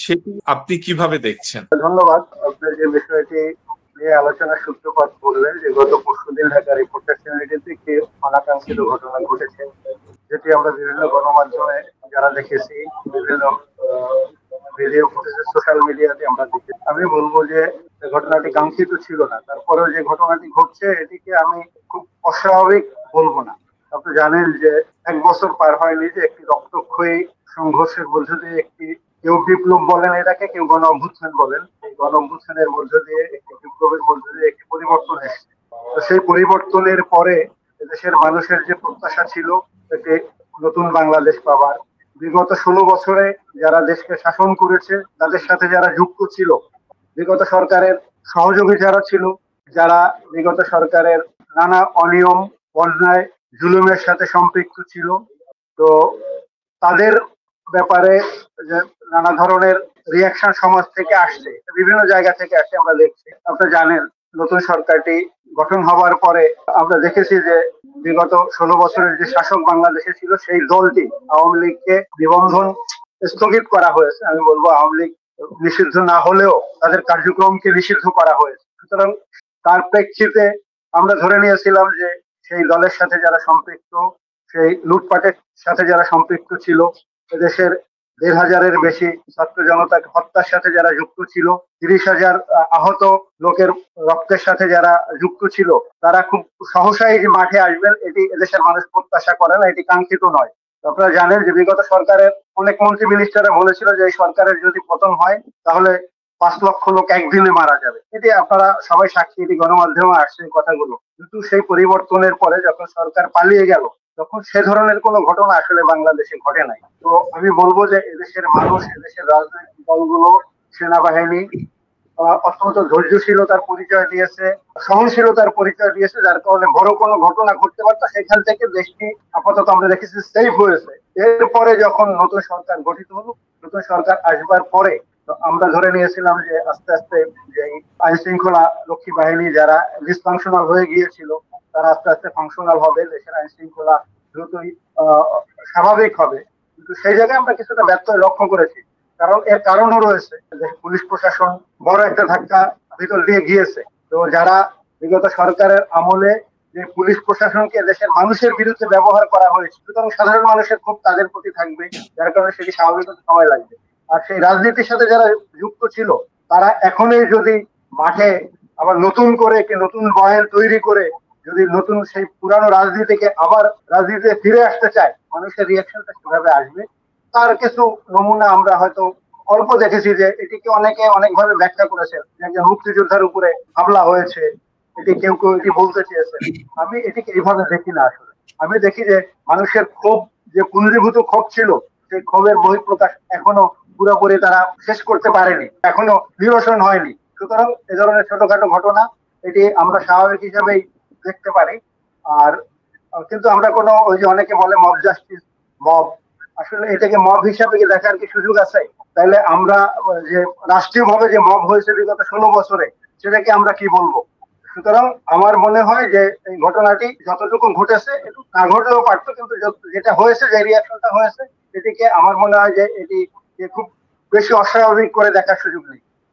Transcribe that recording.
সেটি আপনি কিভাবে দেখছেন? ধন্যবাদ। আপনি যে বিষয়টি নিয়ে আলোচনার সূত্রপাত করলেন যে গত পরশুদিন ঢাকা রিপোর্টার্স ইউনিটিতে একটি অনাকাঙ্ক্ষিত ঘটনা ঘটেছে, যেটি আমরা বিভিন্ন গণমাধ্যমে যারা দেখেছি, বিভিন্ন ভিডিও ফুটেজে সোশ্যাল মিডিয়াতে আমরা দেখেছি। আমি বলবো যে ঘটনাটি কাঙ্ক্ষিত ছিল না, তারপরেও যে ঘটনাটি ঘটছে এটিকে আমি খুব অস্বাভাবিক বলবো না। আপনি জানেন যে ১ বছর পার হয়নি যে একটি রক্তক্ষয়ী সংঘর্ষের মধ্যে দিয়ে একটি, কেউ বিপ্লব বলেন এটাকে, কেউ গণ অভ্যুত্থান বলেন, এই গণ অভ্যুত্থানের মধ্য দিয়ে একটি বিপ্লবের মধ্য দিয়ে একটি পরিবর্তন এসেছে। তো সেই পরিবর্তনের পরে দেশের মানুষের যে প্রত্যাশা ছিল একটি নতুন বাংলাদেশ পাবার, বিগত ১৬ বছরে যারা দেশকে শাসন করেছে তাদের সাথে যারা যুক্ত ছিল, বিগত সরকারের সহযোগী যারা ছিল, যারা বিগত সরকারের নানা অনিয়ম, অন্যায়, জুলুমের সাথে সম্পৃক্ত ছিল, তো তাদের ব্যাপারে যে নানা ধরনের রিয়াকশন সমাজ থেকে আসছে, বিভিন্ন জায়গা থেকে আসছে আমরা দেখছি। আপনারা জানেন নতুন সরকারটি গঠন হবার পরে আমরা দেখেছি যে বিগত ১৬ বছরের যে শাসক বাংলাদেশে ছিল সেই দলটি আওয়ামী লীগকে নিবন্ধন স্থগিত করা হয়েছে। আমি বলবো আওয়ামী লীগ নিষিদ্ধ না হলেও তাদের কার্যক্রমকে নিষিদ্ধ করা হয়েছে। সুতরাং তার প্রেক্ষিতে আমরা ধরে নিয়েছিলাম যে সেই দলের সাথে যারা সম্পৃক্ত, সেই লুটপাটের সাথে যারা সম্পৃক্ত ছিল, দেশের ১,৫০০-এর বেশি ছাত্র জনতাকে হত্যার সাথে যারা যুক্ত ছিল, ৩০,০০০ আহত লোকের রক্তের সাথে যারা যুক্ত ছিল, তারা খুব সহসাই যে মাঠে আসবেন এটি এদেশের মানুষ প্রত্যাশা করে না, এটি কাঙ্ক্ষিত নয়। আপনারা জানেন যে বিগত সরকারের অনেক মন্ত্রী মিনিস্টাররা বলেছিল যে এই সরকারের যদি পতন হয় তাহলে ৫ লক্ষ লোক একদিনে মারা যাবে। এটি আপনারা সবাই সাক্ষী, এটি গণমাধ্যমে আসছে এই কথাগুলো। কিন্তু সেই পরিবর্তনের পরে যখন সরকার পালিয়ে গেল, তখন সে ধরনের কোনো ঘটনা আসলে বাংলাদেশে ঘটে নাই। তো আমি বলবো যে এদেশের মানুষ, এদেশের রাজনৈতিক দলগুলো, সেনাবাহিনী অত্যন্ত ধৈর্যশীলতার পরিচয় দিয়েছে, সহনশীলতার পরিচয় দিয়েছে, যার কারণে বড় কোনো ঘটনা ঘটতে পারতো সেখান থেকে দেশটি আপাতত আমরা দেখেছি সেফ হয়েছে। এরপরে যখন নতুন সরকার গঠিত হলো, নতুন সরকার আসবার পরে আমরা ধরে নিয়েছিলাম যে আস্তে আস্তে যে আইন শৃঙ্খলা রক্ষী বাহিনী যারা ডিসফাংশনাল হয়ে গিয়েছিল তারা আস্তে আস্তে ফাংশনাল হবে, দেশের আইন শৃঙ্খলা দ্রুতই স্বাভাবিক হবে। কিন্তু সেই জায়গায় আমরা কিছুটা ব্যত্যয় লক্ষ্য করেছি, কারণ এর কারণও রয়েছে। পুলিশ প্রশাসন বড় একটা ধাক্কা ভিতর দিয়ে গিয়েছে। তো যারা বিগত সরকারের আমলে যে পুলিশ প্রশাসনকে দেশের মানুষের বিরুদ্ধে ব্যবহার করা হয়েছে, সুতরাং সাধারণ মানুষের ক্ষোভ তাদের প্রতি থাকবে, যার কারণে সেটি স্বাভাবিক সময় লাগবে। আর সেই রাজনীতির সাথে যারা যুক্ত ছিল তারা এখনই যদি মাঠে আবার নতুন করে একটি নতুন বয়ান তৈরি করে যদি নতুন সেই পুরানো রাজনীতিকে আবার রাজনীতিতে ফিরে আসতে চায়, মানুষের রিয়াকশনটা কিভাবে আসবে তার কিছু নমুনা আমরা হয়তো অল্প দেখেছি। যে এটিকে অনেকে অনেকভাবে ব্যাখ্যা করেছেন, একজন মুক্তিযোদ্ধার উপরে হামলা হয়েছে, এটি কেউ কেউ এটি বলতে চেয়েছেন। আমি এটিকে এইভাবে দেখি না। আসলে আমি দেখি যে মানুষের ক্ষোভ, যে পুঞ্জীভূত ক্ষোভ ছিল, সেই ক্ষোভের বহিঃপ্রকাশ এখনো পুরোপুরি তারা শেষ করতে পারেনি, এখনো নিরসন হয়নি। সুতরাং এ ধরনের ছোটখাটো ঘটনা এটি আমরা স্বাভাবিক হিসাবেই দেখতে পারি। আর কিন্তু আমরা কোনো ওই যে অনেকে বলে মব জাস্টিস, মব, আসলে এটাকে মব হিসাবে কি দেখার কি সুযোগ আছে? তাহলে আমরা যে রাষ্ট্রীয়ভাবে যে মব হয়েছে বিগত ১৬ বছরে, সেটাকে আমরা কি বলবো? সুতরাং আমার মনে হয় যে এই ঘটনাটি যতটুকু ঘটেছে একটু না ঘটলেও পারতো, কিন্তু যেটা হয়েছে, যে রিয়াকশনটা হয়েছে, এটিকে আমার মনে হয় যে এটি খুব বেশি অস্বাভাবিক করে দেখার সুযোগ নেই।